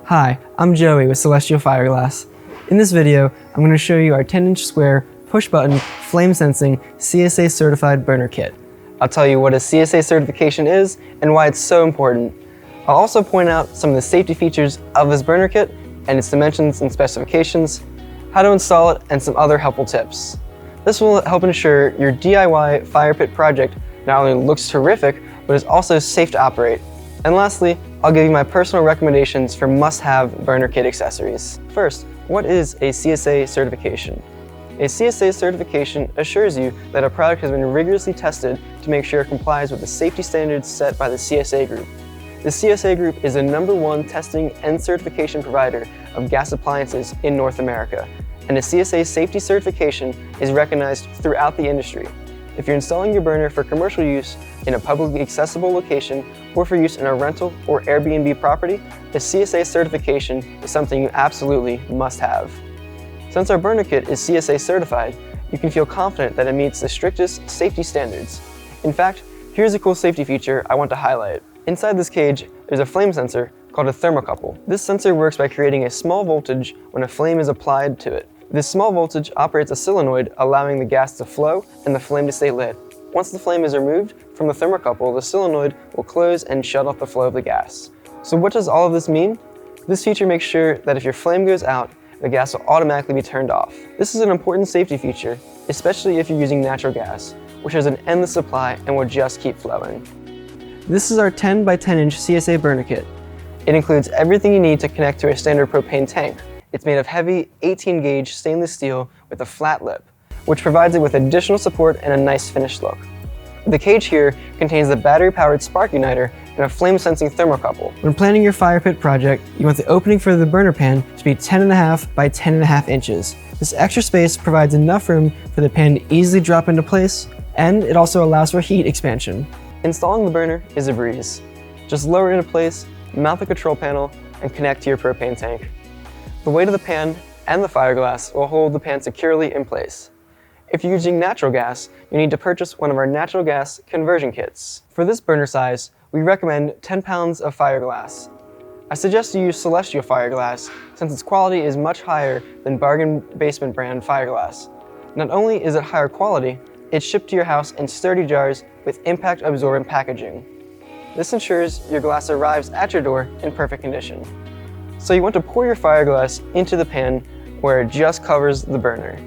Hi, I'm Joey with Celestial Fireglass. In this video, I'm going to show you our 10-inch square, push-button, flame-sensing, CSA certified burner kit. I'll tell you what a CSA certification is and why it's so important. I'll also point out some of the safety features of this burner kit and its dimensions and specifications, how to install it, and some other helpful tips. This will help ensure your DIY fire pit project not only looks terrific, but is also safe to operate. And lastly, I'll give you my personal recommendations for must-have burner kit accessories. First, what is a CSA certification? A CSA certification assures you that a product has been rigorously tested to make sure it complies with the safety standards set by the CSA Group. The CSA Group is the #1 testing and certification provider of gas appliances in North America, and a CSA safety certification is recognized throughout the industry. If you're installing your burner for commercial use in a publicly accessible location or for use in a rental or Airbnb property, a CSA certification is something you absolutely must have. Since our burner kit is CSA certified, you can feel confident that it meets the strictest safety standards. In fact, here's a cool safety feature I want to highlight. Inside this cage, there's a flame sensor called a thermocouple. This sensor works by creating a small voltage when a flame is applied to it. This small voltage operates a solenoid, allowing the gas to flow and the flame to stay lit. Once the flame is removed from the thermocouple, the solenoid will close and shut off the flow of the gas. So what does all of this mean? This feature makes sure that if your flame goes out, the gas will automatically be turned off. This is an important safety feature, especially if you're using natural gas, which has an endless supply and will just keep flowing. This is our 10 by 10 inch CSA burner kit. It includes everything you need to connect to a standard propane tank. It's made of heavy 18 gauge stainless steel with a flat lip, which provides it with additional support and a nice finished look. The cage here contains the battery-powered spark igniter and a flame-sensing thermocouple. When planning your fire pit project, you want the opening for the burner pan to be 10.5 by 10.5 inches. This extra space provides enough room for the pan to easily drop into place, and it also allows for heat expansion. Installing the burner is a breeze. Just lower it into place, mount the control panel, and connect to your propane tank. The weight of the pan and the fireglass will hold the pan securely in place. If you're using natural gas, you need to purchase one of our natural gas conversion kits. For this burner size, we recommend 10 pounds of fireglass. I suggest you use Celestial Fireglass since its quality is much higher than bargain basement brand fireglass. Not only is it higher quality, it's shipped to your house in sturdy jars with impact absorbent packaging. This ensures your glass arrives at your door in perfect condition. So you want to pour your fireglass into the pan where it just covers the burner.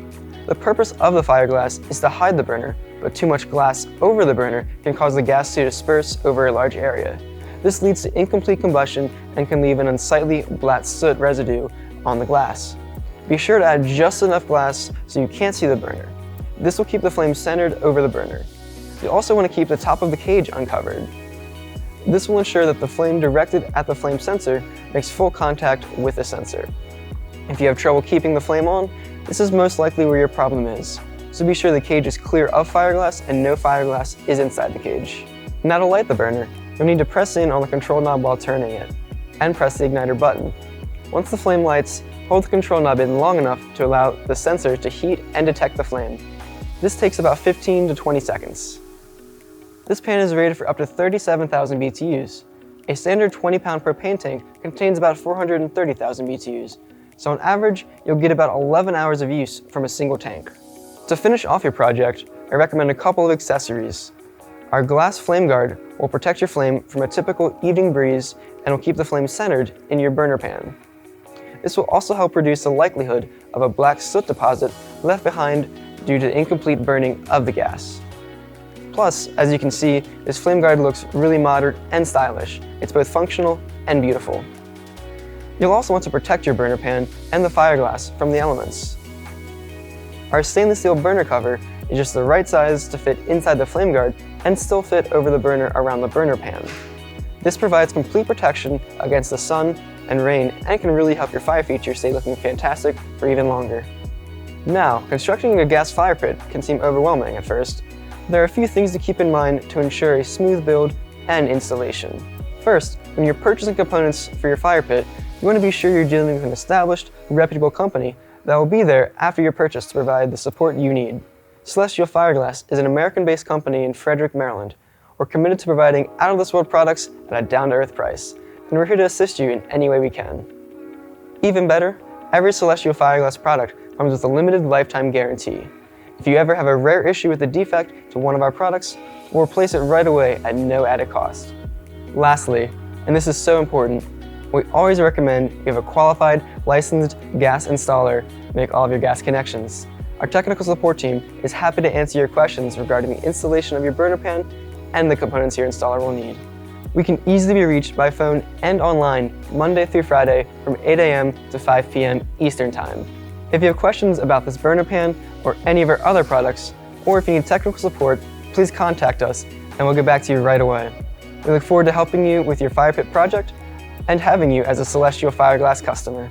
The purpose of the fireglass is to hide the burner, but too much glass over the burner can cause the gas to disperse over a large area. This leads to incomplete combustion and can leave an unsightly black soot residue on the glass. Be sure to add just enough glass so you can't see the burner. This will keep the flame centered over the burner. You also want to keep the top of the cage uncovered. This will ensure that the flame directed at the flame sensor makes full contact with the sensor. If you have trouble keeping the flame on, this is most likely where your problem is, so be sure the cage is clear of fireglass and no fireglass is inside the cage. Now to light the burner, you'll need to press in on the control knob while turning it, and press the igniter button. Once the flame lights, hold the control knob in long enough to allow the sensor to heat and detect the flame. This takes about 15 to 20 seconds. This pan is rated for up to 37,000 BTUs. A standard 20-pound propane tank contains about 430,000 BTUs, so on average, you'll get about 11 hours of use from a single tank. To finish off your project, I recommend a couple of accessories. Our glass flame guard will protect your flame from a typical evening breeze and will keep the flame centered in your burner pan. This will also help reduce the likelihood of a black soot deposit left behind due to incomplete burning of the gas. Plus, as you can see, this flame guard looks really modern and stylish. It's both functional and beautiful. You'll also want to protect your burner pan and the fireglass from the elements. Our stainless steel burner cover is just the right size to fit inside the flame guard and still fit over the burner around the burner pan. This provides complete protection against the sun and rain and can really help your fire feature stay looking fantastic for even longer. Now, constructing a gas fire pit can seem overwhelming at first. There are a few things to keep in mind to ensure a smooth build and installation. First, when you're purchasing components for your fire pit, you want to be sure you're dealing with an established, reputable company that will be there after your purchase to provide the support you need. Celestial Fireglass is an American-based company in Frederick, Maryland. We're committed to providing out-of-this-world products at a down-to-earth price, and we're here to assist you in any way we can. Even better, every Celestial Fireglass product comes with a limited lifetime guarantee. If you ever have a rare issue with a defect to one of our products, we'll replace it right away at no added cost. Lastly, and this is so important, we always recommend you have a qualified, licensed gas installer make all of your gas connections. Our technical support team is happy to answer your questions regarding the installation of your burner pan and the components your installer will need. We can easily be reached by phone and online Monday through Friday from 8 a.m. to 5 p.m. Eastern Time. If you have questions about this burner pan or any of our other products, or if you need technical support, please contact us and we'll get back to you right away. We look forward to helping you with your fire pit project and having you as a Celestial Fireglass customer.